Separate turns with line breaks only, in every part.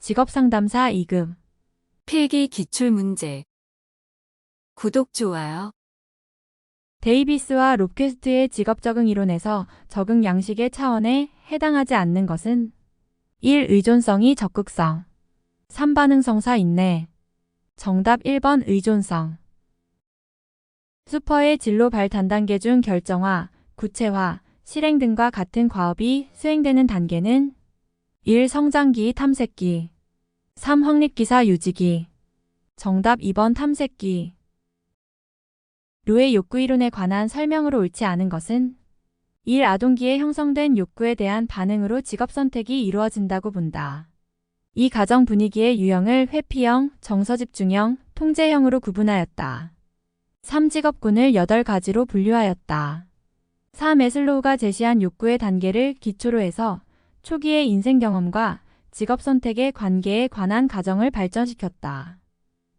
직업상담사 2급.
필기 기출문제. 구독, 좋아요.
데이비스와 롭퀘스트의 직업 적응 이론에서 적응 양식의 차원에 해당하지 않는 것은 1. 의존성이 적극성 3. 반응성사 인내. 정답 1번 의존성. 슈퍼의 진로 발 단단계 중 결정화, 구체화, 실행 등과 같은 과업이 수행되는 단계는 1. 성장기 탐색기 3. 확립기사 유지기. 정답 2번 탐색기. 루의 욕구 이론에 관한 설명으로 옳지 않은 것은 1. 아동기에 형성된 욕구에 대한 반응으로 직업 선택이 이루어진다고 본다. 이 가정 분위기의 유형을 회피형, 정서집중형, 통제형으로 구분하였다. 3. 직업군을 8가지로 분류하였다. 4. 매슬로우가 제시한 욕구의 단계를 기초로 해서 초기의 인생 경험과 직업 선택의 관계에 관한 가정을 발전시켰다.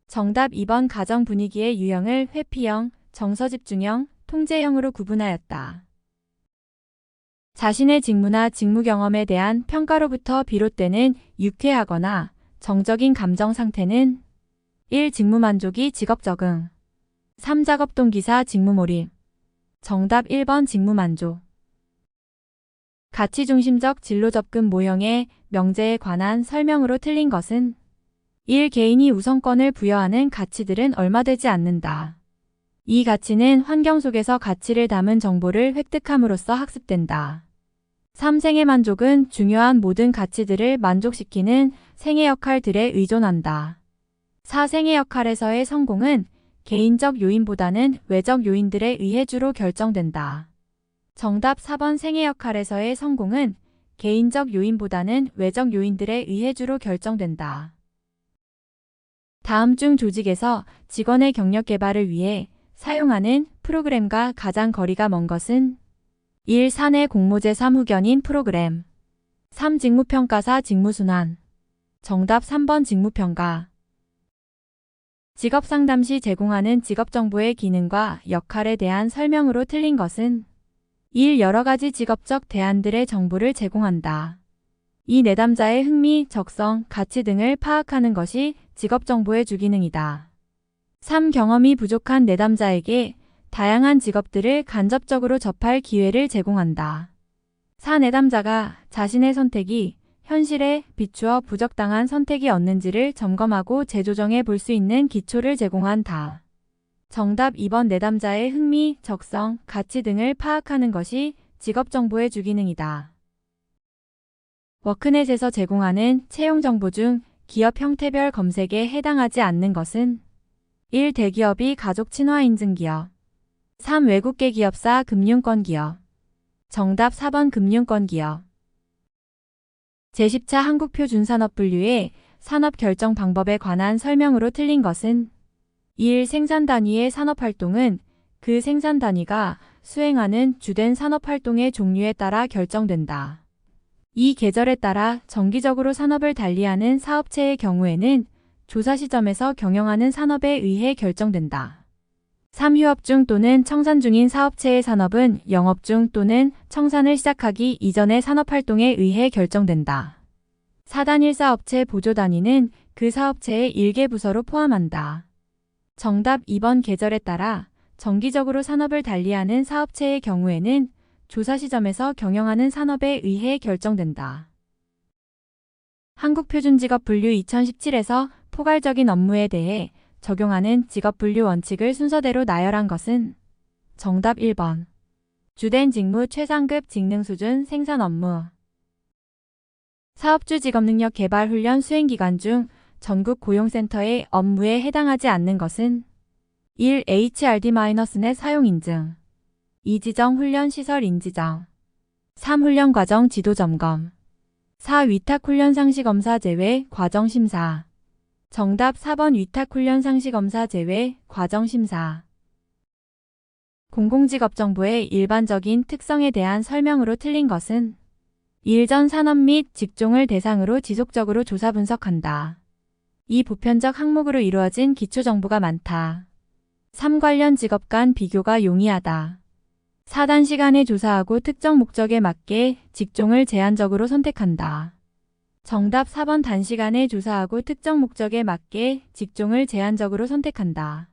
정답 2번 가정 분위기의 유형을 회피형, 정서집중형, 통제형으로 구분하였다. 자신의 직무나 직무 경험에 대한 평가로부터 비롯되는 유쾌하거나 정적인 감정 상태는 1. 직무 만족이 직업 적응 3. 작업 동기사 직무 몰입. 정답 1번 직무 만족. 가치 중심적 진로 접근 모형의 명제에 관한 설명으로 틀린 것은 1. 개인이 우선권을 부여하는 가치들은 얼마되지 않는다. 이 가치는 환경 속에서 가치를 담은 정보를 획득함으로써 학습된다. 3. 생애 만족은 중요한 모든 가치들을 만족시키는 생애 역할들에 의존한다. 4. 생애 역할에서의 성공은 개인적 요인보다는 외적 요인들에 의해 주로 결정된다. 정답 4번 생애 역할에서의 성공은 개인적 요인보다는 외적 요인들에 의해 주로 결정된다. 다음 중 조직에서 직원의 경력 개발을 위해 사용하는 프로그램과 가장 거리가 먼 것은 1. 사내 공모제 3. 후견인 프로그램 3. 직무평가사 직무순환. 정답 3번 직무평가. 직업상담 시 제공하는 직업정보의 기능과 역할에 대한 설명으로 틀린 것은 1. 여러 가지 직업적 대안들의 정보를 제공한다. 2. 내담자의 흥미, 적성, 가치 등을 파악하는 것이 직업정보의 주기능이다. 3. 경험이 부족한 내담자에게 다양한 직업들을 간접적으로 접할 기회를 제공한다. 4. 내담자가 자신의 선택이 현실에 비추어 부적당한 선택이 없는지를 점검하고 재조정해 볼 수 있는 기초를 제공한다. 정답 2번 내담자의 흥미, 적성, 가치 등을 파악하는 것이 직업정보의 주기능이다. 워크넷에서 제공하는 채용정보 중 기업 형태별 검색에 해당하지 않는 것은 1. 대기업이 가족 친화 인증 기업 3. 외국계 기업사 금융권 기업. 정답 4번 금융권 기업. 제10차 한국표준산업 분류의 산업 결정 방법에 관한 설명으로 틀린 것은 1. 생산 단위의 산업활동은 그 생산 단위가 수행하는 주된 산업활동의 종류에 따라 결정된다. 2. 계절에 따라 정기적으로 산업을 달리하는 사업체의 경우에는 조사 시점에서 경영하는 산업에 의해 결정된다. 3. 휴업 중 또는 청산 중인 사업체의 산업은 영업 중 또는 청산을 시작하기 이전의 산업활동에 의해 결정된다. 4. 단일 사업체 보조 단위는 그 사업체의 일개 부서로 포함한다. 정답 2번 계절에 따라 정기적으로 산업을 달리하는 사업체의 경우에는 조사 시점에서 경영하는 산업에 의해 결정된다. 한국표준직업분류 2017에서 포괄적인 업무에 대해 적용하는 직업분류 원칙을 순서대로 나열한 것은 정답 1번. 주된 직무 최상급 직능 수준 생산 업무. 사업주 직업능력 개발 훈련 수행기간 중 전국 고용센터의 업무에 해당하지 않는 것은 1. HRD-넷 사용 인증 2. 지정 훈련 시설 인지정 3. 훈련 과정 지도 점검 4. 위탁 훈련 상시 검사 제외 과정 심사. 정답 4번 위탁 훈련 상시 검사 제외 과정 심사. 공공직업정보의 일반적인 특성에 대한 설명으로 틀린 것은 1. 전 산업 및 직종을 대상으로 지속적으로 조사 분석한다. 2. 보편적 항목으로 이루어진 기초정보가 많다. 3. 관련 직업 간 비교가 용이하다. 4. 단시간에 조사하고 특정 목적에 맞게 직종을 제한적으로 선택한다. 정답 4번 단시간에 조사하고 특정 목적에 맞게 직종을 제한적으로 선택한다.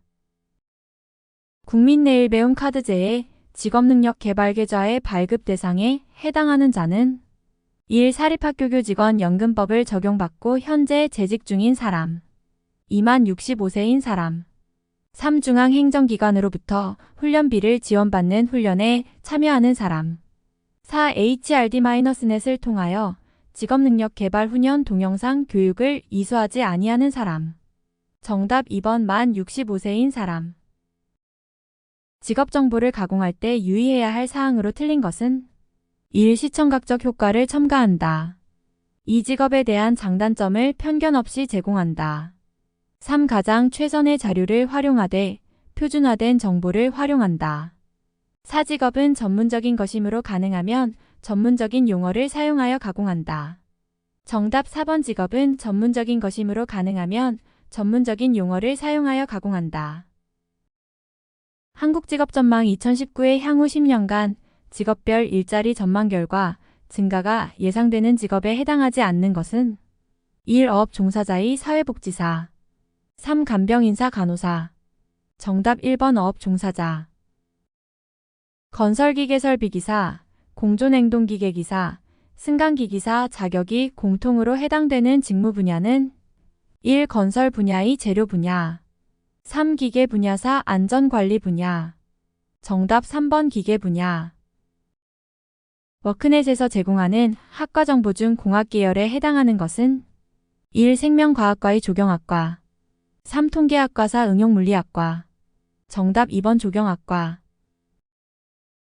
국민내일배움 카드제의 직업능력 개발 계좌의 발급 대상에 해당하는 자는 1. 사립학교 교직원 연금법을 적용받고 현재 재직 중인 사람. 2만 65세인 사람. 3. 중앙행정기관으로부터 훈련비를 지원받는 훈련에 참여하는 사람. 4. HRD-넷을 통하여 직업능력 개발 훈련 동영상 교육을 이수하지 아니하는 사람. 정답 2번 만 65세인 사람. 직업정보를 가공할 때 유의해야 할 사항으로 틀린 것은 1. 시청각적 효과를 첨가한다. 2. 직업에 대한 장단점을 편견 없이 제공한다. 3. 가장 최선의 자료를 활용하되 표준화된 정보를 활용한다. 4. 직업은 전문적인 것이므로 가능하면 전문적인 용어를 사용하여 가공한다. 정답 4번 직업은 전문적인 것이므로 가능하면 전문적인 용어를 사용하여 가공한다. 한국직업전망 2019의 향후 10년간 직업별 일자리 전망 결과 증가가 예상되는 직업에 해당하지 않는 것은 1. 어업 종사자의 사회복지사. 3. 간병인사 간호사. 정답 1번 어업 종사자. 건설기계설비기사, 공존행동기계기사, 승강기기사 자격이 공통으로 해당되는 직무 분야는 1. 건설 분야의 재료 분야. 3. 기계 분야사 안전관리 분야. 정답 3번 기계 분야. 워크넷에서 제공하는 학과 정보 중 공학 계열에 해당하는 것은 1. 생명과학과의 조경학과. 3. 통계학과사 응용물리학과. 정답 2번 조경학과.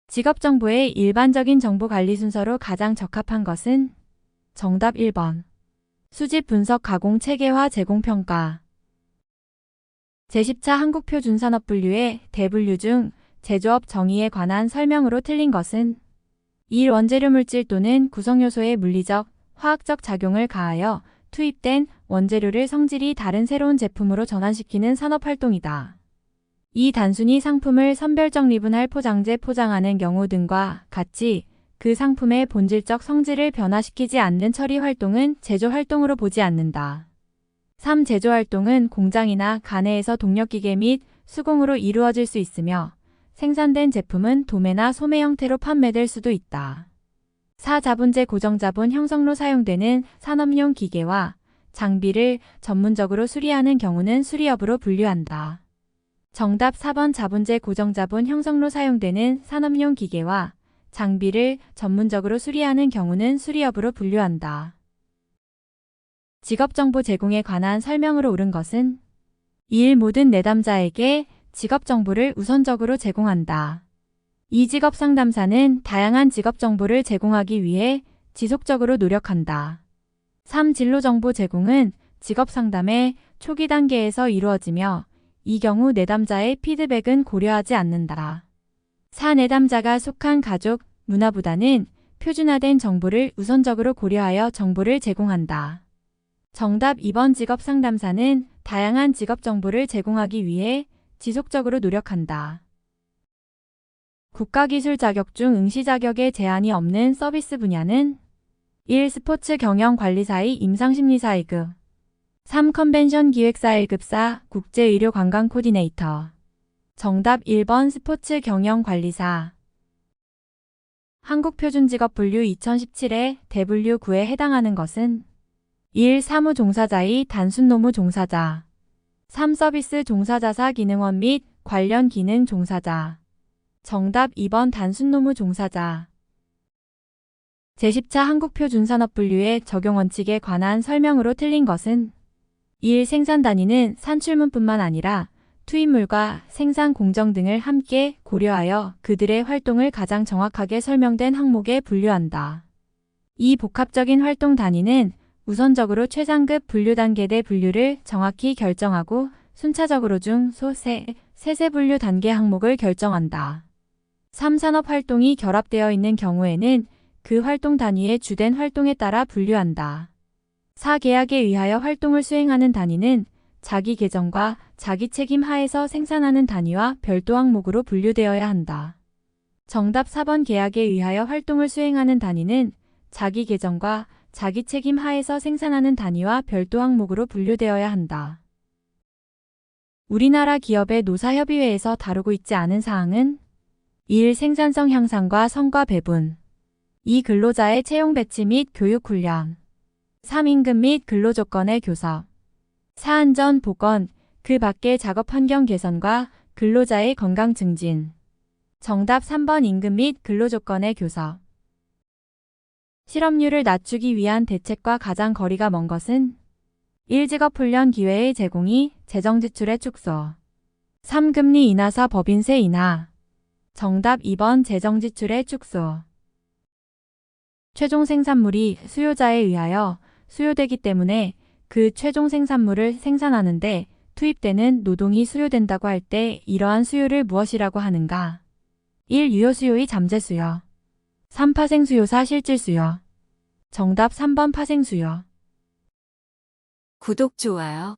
직업정보의 일반적인 정보 관리 순서로 가장 적합한 것은 정답 1번. 수집 분석 가공 체계화 제공평가. 제10차 한국표준산업분류의 대분류 중 제조업 정의에 관한 설명으로 틀린 것은 1. 원재료 물질 또는 구성요소의 물리적, 화학적 작용을 가하여 투입된 원재료를 성질이 다른 새로운 제품으로 전환시키는 산업활동이다. 2. 단순히 상품을 선별적 리분할 포장재 포장하는 경우 등과 같이 그 상품의 본질적 성질을 변화시키지 않는 처리 활동은 제조 활동으로 보지 않는다. 3. 제조 활동은 공장이나 가내에서 동력기계 및 수공으로 이루어질 수 있으며 생산된 제품은 도매나 소매 형태로 판매될 수도 있다. 4. 자본재 고정자본 형성로 사용되는 산업용 기계와 장비를 전문적으로 수리하는 경우는 수리업으로 분류한다. 정답 4번 자본재 고정자본 형성로 사용되는 산업용 기계와 장비를 전문적으로 수리하는 경우는 수리업으로 분류한다. 직업정보 제공에 관한 설명으로 옳은 것은 1. 모든 내담자에게 직업정보를 우선적으로 제공한다. 2. 직업상담사는 다양한 직업정보를 제공하기 위해 지속적으로 노력한다. 3. 진로정보 제공은 직업상담의 초기 단계에서 이루어지며 이 경우 내담자의 피드백은 고려하지 않는다. 4. 내담자가 속한 가족, 문화보다는 표준화된 정보를 우선적으로 고려하여 정보를 제공한다. 정답 2번 직업상담사는 다양한 직업정보를 제공하기 위해 지속적으로 노력한다. 국가기술 자격 중 응시 자격에 제한이 없는 서비스 분야는 1. 스포츠 경영관리사의 임상심리사 1급. 3. 컨벤션 기획사 1급사 국제의료관광 코디네이터. 정답 1번 스포츠 경영관리사. 한국표준직업분류 2017의 대분류 9에 해당하는 것은 1. 사무종사자의 단순 노무 종사자. 3. 서비스 종사자사 기능원 및 관련 기능 종사자. 정답 2번 단순 노무 종사자. 제10차 한국표준산업분류의 적용 원칙에 관한 설명으로 틀린 것은 1. 생산 단위는 산출물뿐만 아니라 투입물과 생산 공정 등을 함께 고려하여 그들의 활동을 가장 정확하게 설명된 항목에 분류한다. 2. 복합적인 활동 단위는 우선적으로 최상급 분류 단계대 분류를 정확히 결정하고 순차적으로 중, 소, 세세 분류 단계 항목을 결정한다. 3. 산업 활동이 결합되어 있는 경우에는 그 활동 단위의 주된 활동에 따라 분류한다. 4. 계약에 의하여 활동을 수행하는 단위는 자기 계정과 자기 책임 하에서 생산하는 단위와 별도 항목으로 분류되어야 한다. 정답 4번 계약에 의하여 활동을 수행하는 단위는 자기 계정과 자기 책임 하에서 생산하는 단위와 별도 항목으로 분류되어야 한다. 우리나라 기업의 노사협의회에서 다루고 있지 않은 사항은 1. 생산성 향상과 성과 배분 2. 근로자의 채용 배치 및 교육 훈련 3. 임금 및 근로조건의 교섭 4. 안전 보건, 그 밖의 작업 환경 개선과 근로자의 건강 증진 정답 3번 임금 및 근로조건의 교섭 실업률을 낮추기 위한 대책과 가장 거리가 먼 것은 1. 직업훈련 기회의 제공 2. 재정지출의 축소 3. 금리 인하사 법인세 인하 정답 2번 재정지출의 축소 최종 생산물이 수요자에 의하여 수요되기 때문에 그 최종 생산물을 생산하는데 투입되는 노동이 수요된다고 할 때 이러한 수요를 무엇이라고 하는가? 1. 유효 수요의 잠재 수요 3. 파생 수요사 실질 수요 정답 3번 파생 수요
구독, 좋아요.